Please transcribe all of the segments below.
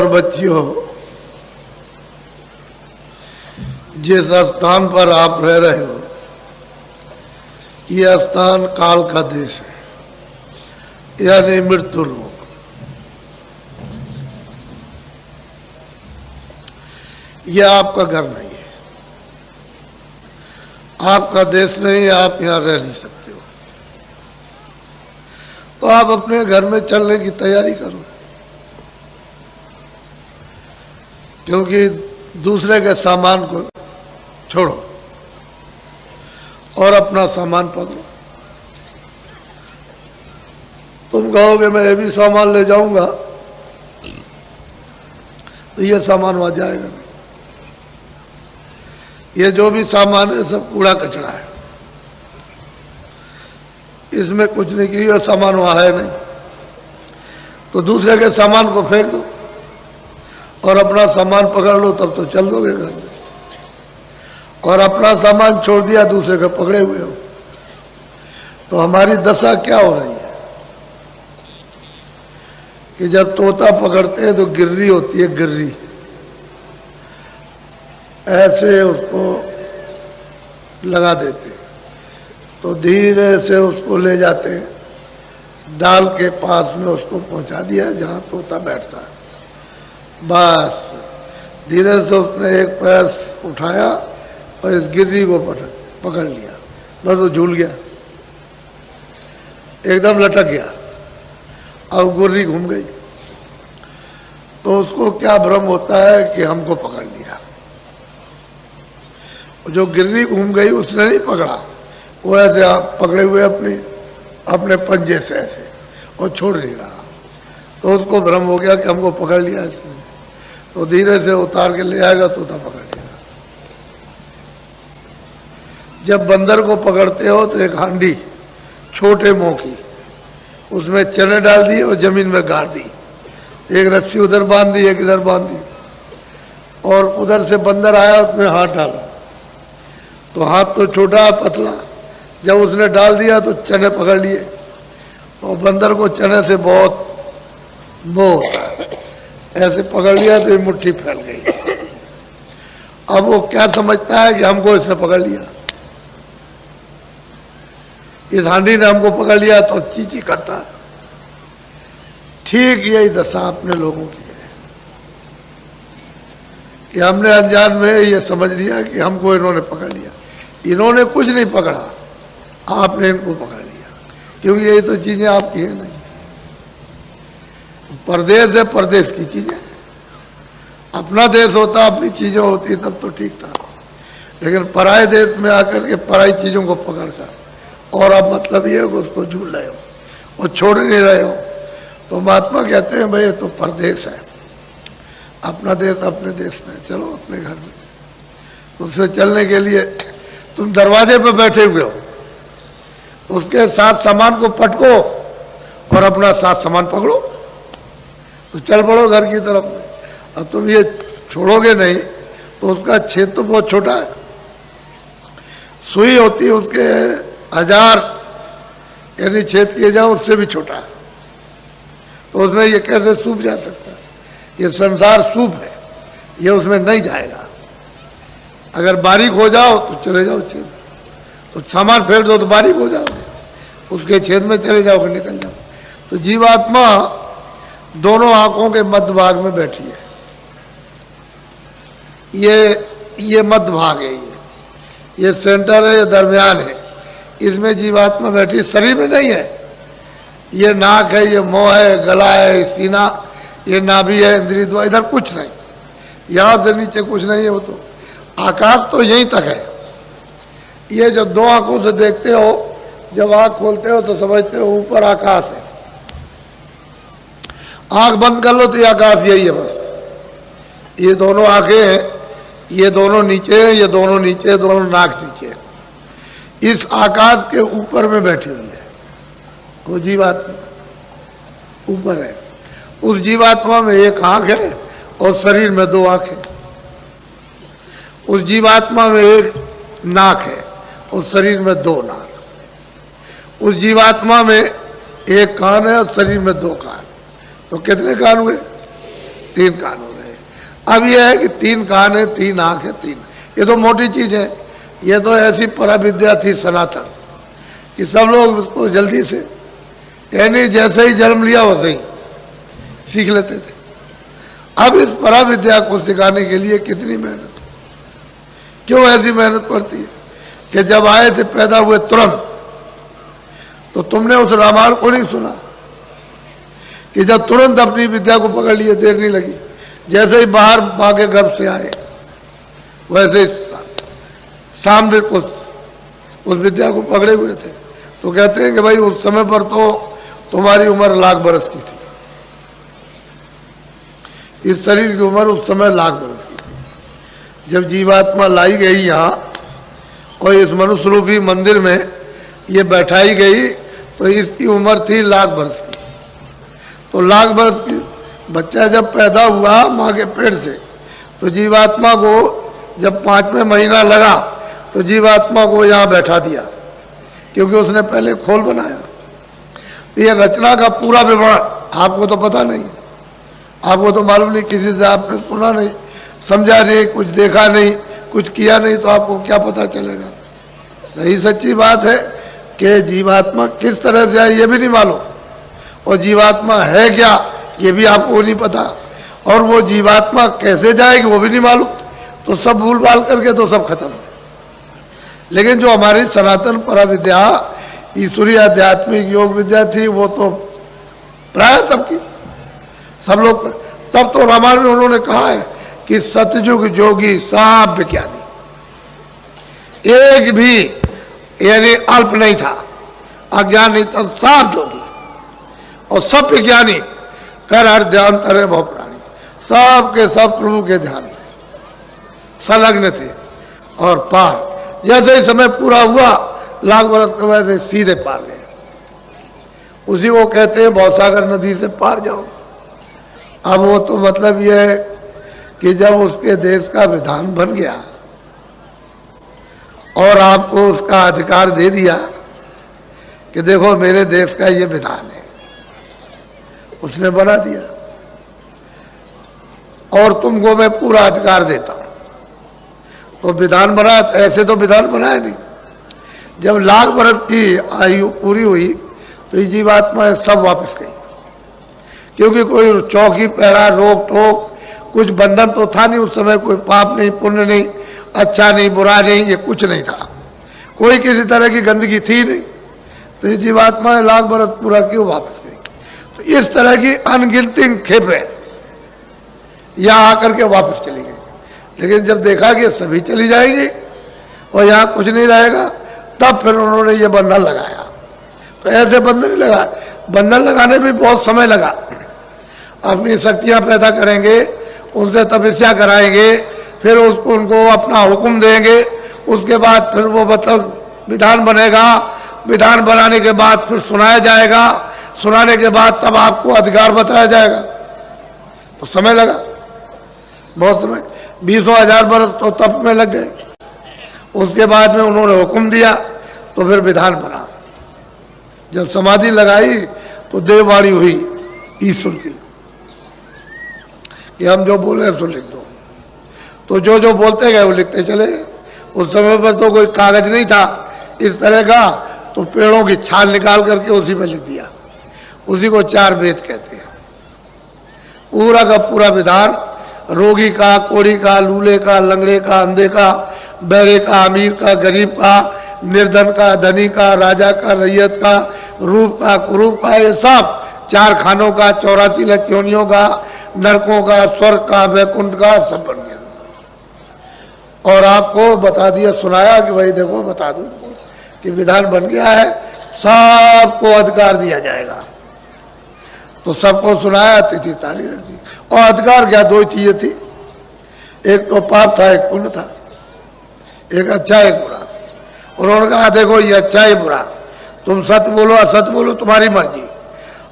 और बच्चियों, जिस स्थान पर आप रह रहे हो, यह स्थान काल का देश है, यानी मृत्यु लोक। यह आपका घर नहीं है, आपका देश नहीं है, आप यहां रह नहीं सकते हो। तो आप अपने घर में चलने की तैयारी करो, क्योंकि दूसरे के सामान को छोड़ो और अपना सामान पकड़ो। तुम कहोगे मैं ये भी सामान ले जाऊंगा, तो ये सामान वहां जाएगा नहीं। ये जो भी सामान है सब कूड़ा कचरा है, इसमें कुछ नहीं किया, सामान वहां है नहीं। तो दूसरे के सामान को फेंक दो और अपना सामान पकड़ लो, तब तो चल दोगे घर में। और अपना सामान छोड़ दिया, दूसरे का पकड़े हुए हो, तो हमारी दशा क्या हो रही है कि जब तोता पकड़ते हैं तो गिर्री होती है, गिर्री ऐसे उसको लगा देते, तो धीरे से उसको ले जाते हैं, डाल के पास में उसको पहुंचा दिया जहां तोता बैठता है। बस धीरे से उसने एक पैर उठाया और इस गिर्री को पकड़ लिया, बस वो झूल गया, एकदम लटक गया, अब गिर्री घूम गई। तो उसको क्या भ्रम होता है कि हमको पकड़ लिया। जो गिर्री घूम गई उसने नहीं पकड़ा, वो ऐसे आप पकड़े हुए अपने पंजे से ऐसे, और छोड़ नहीं रहा। तो उसको भ्रम हो गया कि हमको पकड़ लिया इसने, तो धीरे से उतार के ले आएगा, तोता पकड़ लिया। जब बंदर को पकड़ते हो तो एक हांडी छोटे मुंह की, उसमें चने डाल दिए और जमीन में गाड़ दी, एक रस्सी उधर बांध दी, एक इधर बांध दी, और उधर से बंदर आया, उसमें हाथ डाला, तो हाथ तो छोटा पतला, जब उसने डाल दिया तो चने पकड़ लिए, और बंदर को चने से बहुत मोह होता है, ऐसे पकड़ लिया तो ये मुट्ठी फैल गई। अब वो क्या समझता है कि हमको इसने पकड़ लिया, इस हांडी ने हमको पकड़ लिया, तो चींची करता है। ठीक यही दशा अपने लोगों की है कि हमने अनजान में ये समझ लिया कि हमको इन्होंने पकड़ लिया। इन्होंने कुछ नहीं पकड़ा, आपने इनको पकड़ लिया, क्योंकि ये तो चीजें आपकी है नहीं। परदेश है, परदेश की चीजें, अपना देश होता, अपनी चीजें होती तब तो ठीक था, लेकिन पराये देश में आकर के पराई चीजों को पकड़ कर, और अब मतलब ये है कि उसको झूल रहे हो और छोड़ नहीं रहे हो। तो महात्मा कहते हैं भाई ये तो परदेश है, अपना देश अपने देश में, चलो अपने घर में। उसमें चलने के लिए तुम दरवाजे पे बैठे हुए हो, उसके साथ सामान को पटको और अपना साथ सामान पकड़ो, तो चल पड़ो घर की तरफ में। अब तुम ये छोड़ोगे नहीं तो उसका छेद तो बहुत छोटा है, सुई होती है उसके 1000 यानी छेद किए जाओ, उससे भी छोटा है, तो उसमें ये कैसे सूख जा सकता है? ये संसार सूप है, ये उसमें नहीं जाएगा। अगर बारीक हो जाओ तो चले जाओ छेद, तो सामान फेर दो तो बारीक हो जाओगे, उसके छेद में चले जाओगे, निकल जाओ। तो जीवात्मा दोनों आंखों के मध्य भाग में बैठी है, ये मध्य भाग है, ये सेंटर है, ये दरमियान है, इसमें जीवात्मा बैठी, शरीर में नहीं है। ये नाक है, ये मुंह है, गला है, सीना, ये नाभि है, इंद्रिय द्वार, इधर कुछ नहीं, यहां से नीचे कुछ नहीं है। वो तो आकाश तो यहीं तक है। ये जब दो आंखों से देखते हो, जब आंख खोलते हो तो समझते हो ऊपर आकाश है, आंख बंद कर लो तो ये आकाश यही है बस। ये दोनों आंखें हैं, ये दोनों नीचे है, ये दोनों नीचे, दोनों नाक नीचे है, इस आकाश के ऊपर में बैठी हुई है वो जीवात्मा, ऊपर है। उस जीवात्मा में एक आंख है और शरीर में 2 आंख है। उस जीवात्मा में एक नाक है और शरीर में 2 नाक। उस जीवात्मा में एक कान है और शरीर में 2 कान। तो कितने कान हुए? 3 कान हो रहे। अब यह है कि 3 कान है, 3 आंख है, 3, ये तो मोटी चीज है। ये तो ऐसी पराविद्या थी सनातन कि सब लोग उसको जल्दी से, यानी जैसे ही जन्म लिया वैसे ही सीख लेते थे। अब इस पराविद्या को सिखाने के लिए कितनी मेहनत, क्यों ऐसी मेहनत पड़ती है कि जब आए थे पैदा हुए तुरंत, तो तुमने उस रामायण को नहीं सुना कि जब तुरंत अपनी विद्या को पकड़ लिए, देर नहीं लगी, जैसे ही बाहर मां के गर्भ से आए वैसे ही सामने उस विद्या को पकड़े हुए थे। तो कहते हैं कि भाई उस समय पर तो तुम्हारी उम्र लाख बरस की थी, इस शरीर की उम्र उस समय लाख बरस की थी। जब जीवात्मा लाई गई यहाँ और इस मनुष्य रूपी मंदिर में ये बैठाई गई तो इसकी उम्र थी लाख बरस की। तो लाख बरस की बच्चा जब पैदा हुआ माँ के पेट से, तो जीवात्मा को जब 5वें महीना लगा तो जीवात्मा को यहाँ बैठा दिया, क्योंकि उसने पहले खोल बनाया। ये रचना का पूरा विवरण आपको तो पता नहीं, आपको तो मालूम नहीं, किसी से आपने सुना नहीं, समझा नहीं, कुछ देखा नहीं, कुछ किया नहीं, तो आपको क्या पता चलेगा। सही सच्ची बात है कि जीवात्मा किस तरह से आई ये भी नहीं मालूम, और जीवात्मा है क्या ये भी आपको नहीं पता, और वो जीवात्मा कैसे जाएगी वो भी नहीं मालूम। तो सब भूल भाल करके तो सब खत्म। लेकिन जो हमारी सनातन पराविद्या ईश्वरीय आध्यात्मिक योग विद्या थी वो तो प्राय सबकी, सब लोग, तब तो रामायण में उन्होंने कहा है कि सतयुग जोगी सब विज्ञानी, एक भी यानी अल्प नहीं था, अज्ञान नहीं था, सब जोगी और सब विज्ञानी, कर हर ध्यान तरे बहु प्राणी, सब के सब प्रभु के ध्यान में संलग्न थे और पार। जैसे ही समय पूरा हुआ लाख बरस के वैसे सीधे पार गए। उसी को कहते हैं भवसागर नदी से पार जाओ। अब वो तो मतलब यह है कि जब उसके देश का विधान बन गया और आपको उसका अधिकार दे दिया कि देखो मेरे देश का ये विधान है, उसने बना दिया और तुमको मैं पूरा अधिकार देता हूं, तो विधान बना। ऐसे तो विधान बनाया नहीं। जब लाख बरस की आयु पूरी हुई तो ये जीवात्मा सब वापस गई, क्योंकि कोई चौकी पहरा रोक टोक कुछ बंधन तो था नहीं उस समय, कोई पाप नहीं पुण्य नहीं, अच्छा नहीं बुरा नहीं, ये कुछ नहीं था, कोई किसी तरह की गंदगी थी नहीं। तो ये जीवात्मा लाख बरस पूरा क्यों वापस गई। तो इस तरह की अनगिनती खेपें यहाँ आकर के वापस चली गई। लेकिन जब देखा कि सभी चली जाएगी और यहाँ कुछ नहीं रहेगा, तब फिर उन्होंने ये बंधन लगाया। तो ऐसे बंधन नहीं लगा, बंधन लगाने में बहुत समय लगा। अपनी शक्तियां पैदा करेंगे, उनसे तपस्या कराएंगे, फिर उसको उनको अपना हुक्म देंगे, उसके बाद फिर वो मतलब विधान बनेगा, विधान बनाने के बाद फिर सुनाया जाएगा, सुनाने के बाद तब आपको अधिकार बताया जाएगा। तो समय लगा, बहुत समय, 20,000 बरस तो तप में लग गए। उसके बाद में उन्होंने हुक्म दिया तो फिर विधान बना। जब समाधि लगाई तो देववाणी हुई ईश्वर की कि हम जो बोले सो लिख दो। तो जो जो बोलते गए वो लिखते चले गए। उस समय पर तो कोई कागज नहीं था इस तरह का, तो पेड़ों की छाल निकाल करके उसी में लिख दिया। उसी को 4 वेद कहते हैं। पूरा का पूरा विधान, रोगी का, कोढ़ी का, लूले का, लंगड़े का, अंधे का, बहरे का, अमीर का, गरीब का, निर्धन का, धनी का, राजा का, रैयत का, रूप का, कुरूप का, ये सब 4 खानों का, 84 लक्ष्योनियों का, नरकों का, स्वर्ग का, वैकुंठ का, सब बन गया। और आपको बता दिया, सुनाया कि भाई देखो बता दूं कि विधान बन गया है, सबको अधिकार दिया जाएगा। तो सबको सुनाया, तिथि ताली रख दी। और अधिकार क्या, 2 चीजें थी, एक तो पाप था, एक पुण्य था, एक अच्छा एक बुरा। उन्होंने कहा देखो ये अच्छा है बुरा, तुम सत्य बोलो असत्य बोलो तुम्हारी मर्जी,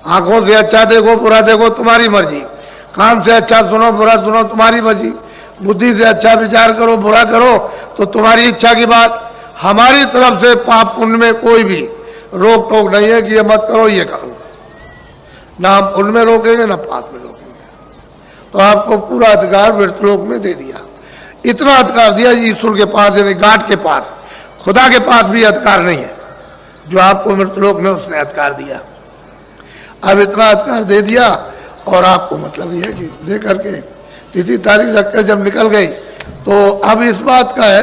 आंखों से अच्छा देखो बुरा देखो तुम्हारी मर्जी, कान से अच्छा सुनो बुरा सुनो तुम्हारी मर्जी, बुद्धि से अच्छा विचार करो बुरा करो तो तुम्हारी इच्छा की बात। हमारी तरफ से पाप पुण्य में कोई भी रोक टोक नहीं है कि ये मत करो ये करो, ना हम पुण्य में रोकेंगे ना पाप में रोकेंगे। तो आपको पूरा अधिकार मृतलोक में दे दिया। इतना अधिकार दिया ईश्वर के पास, यानी गाड के पास, खुदा के पास भी अधिकार नहीं है जो आपको मृतलोक में उसने अधिकार दिया। अब इतना अधिकार दे दिया और आपको मतलब यह कि दे करके तिथि तारीख रखकर जब निकल गई, तो अब इस बात का है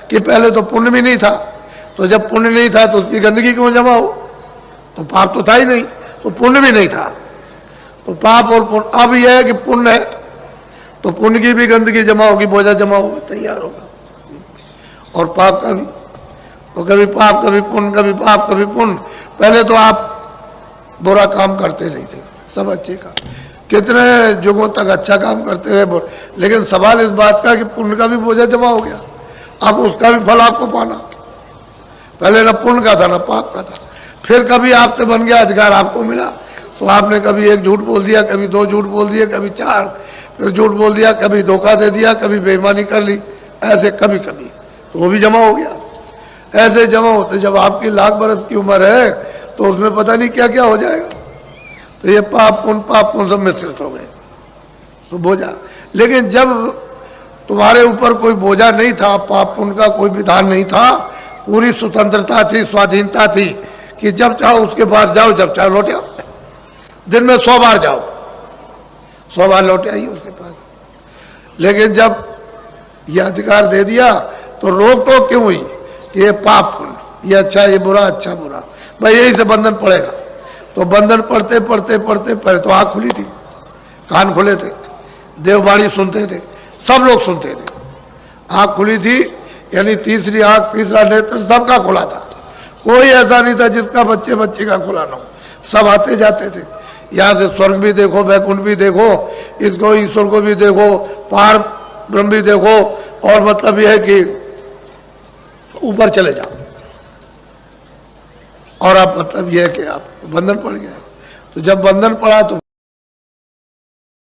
कि पहले तो पुण्य भी नहीं था, तो जब पुण्य नहीं था तो उसकी गंदगी क्यों जमा हो? तो पाप तो था ही नहीं, तो पुण्य भी नहीं था, तो पाप और पुण्य। अब यह है कि पुण्य है तो पुण्य की भी गंदगी जमा होगी, बोझा जमा होगा, तैयार होगा, और पाप का भी, तो कभी पाप कभी पुण्य, कभी पाप कभी पुण्य। पहले तो आप बुरा काम करते नहीं थे, सब अच्छे काम, कितने युगों तक अच्छा काम करते रहे, लेकिन सवाल इस बात का कि पुण्य का भी बोझा जमा हो गया, अब उसका भी फल आपको पाना। पहले न पुण्य का था न पाप का था, फिर कभी आपसे बन गया अधिकार, आपको मिला, तो आपने कभी एक झूठ बोल दिया, कभी दो झूठ बोल दिए, कभी चार, फिर झूठ बोल दिया, कभी धोखा दे दिया, कभी बेईमानी कर ली, ऐसे कभी कभी, तो वो भी जमा हो गया। ऐसे जमा होते जब आपकी लाख बरस की उम्र है तो उसमें पता नहीं क्या क्या हो जाएगा। तो ये पाप पुण्य सब मिश्रित हो गए, तो बोझा। लेकिन जब तुम्हारे ऊपर कोई बोझा नहीं था, पाप पुण्य का कोई विधान नहीं था, पूरी स्वतंत्रता थी, स्वाधीनता थी कि जब चाहो उसके पास जाओ, जब चाहो लौट आओ, दिन में 100 बार जाओ, 100 बार लौट आइए उसके पास। लेकिन जब यह अधिकार दे दिया तो रोक टोक क्यों हुई कि ये पाप पुण्य, ये अच्छा ये बुरा, अच्छा बुरा, भाई यही से बंधन पड़ेगा। तो बंधन पढ़ते पढ़ते पढ़ते पहले तो आँख खुली थी, कान खुले थे, देववाणी सुनते थे, सब लोग सुनते थे, आँख खुली थी, यानी तीसरी आँख, तीसरा नेत्र सबका खुला था। कोई ऐसा नहीं था जिसका बच्चे बच्चे का खुला ना हो, सब आते जाते थे। यहाँ से स्वर्ग भी देखो, वैकुंठ भी देखो, इसको ईश्वर को भी देखो, पार ब्रह्म भी देखो, और मतलब यह है कि ऊपर चले जाओ। और आप मतलब यह है कि आप बंधन पड़ गया। तो जब बंधन पड़ा तो